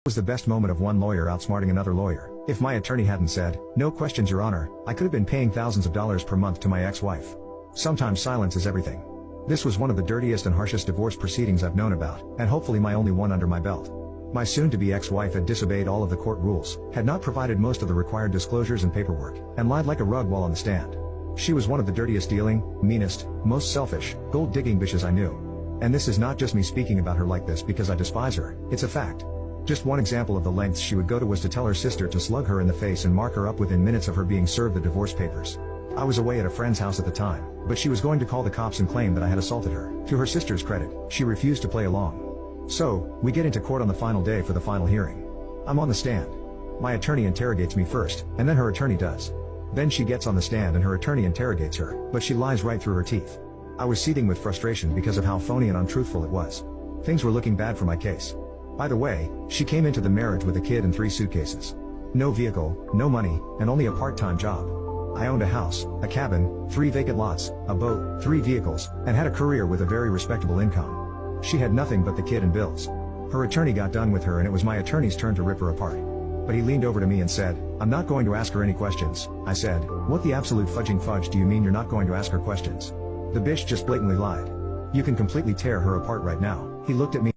Was the best moment of one lawyer outsmarting another lawyer. If my attorney hadn't said, "No questions, Your Honor," I could have been paying thousands of dollars per month to my ex-wife. Sometimes silence is everything. This was one of the dirtiest and harshest divorce proceedings I've known about, and hopefully my only one under my belt. My soon-to-be ex-wife had disobeyed all of the court rules, had not provided most of the required disclosures and paperwork, and lied like a rug while on the stand. She was one of the dirtiest dealing, meanest, most selfish, gold-digging bitches I knew. And this is not just me speaking about her like this because I despise her, it's a fact. Just one example of the lengths she would go to was to tell her sister to slug her in the face and mark her up within minutes of her being served the divorce papers. I was away at a friend's house at the time, but she was going to call the cops and claim that I had assaulted her. To her sister's credit, she refused to play along. So, we get into court on the final day for the final hearing. I'm on the stand. My attorney interrogates me first, and then her attorney does. Then she gets on the stand and her attorney interrogates her, but she lies right through her teeth. I was seething with frustration because of how phony and untruthful it was. Things were looking bad for my case. By the way, she came into the marriage with a kid and 3 suitcases. No vehicle, no money, and only a part-time job. I owned a house, a cabin, 3 vacant lots, a boat, 3 vehicles, and had a career with a very respectable income. She had nothing but the kid and bills. Her attorney got done with her and it was my attorney's turn to rip her apart. But he leaned over to me and said, "I'm not going to ask her any questions." I said, "What the absolute fudging fudge do you mean you're not going to ask her questions? The bitch just blatantly lied. You can completely tear her apart right now." He looked at me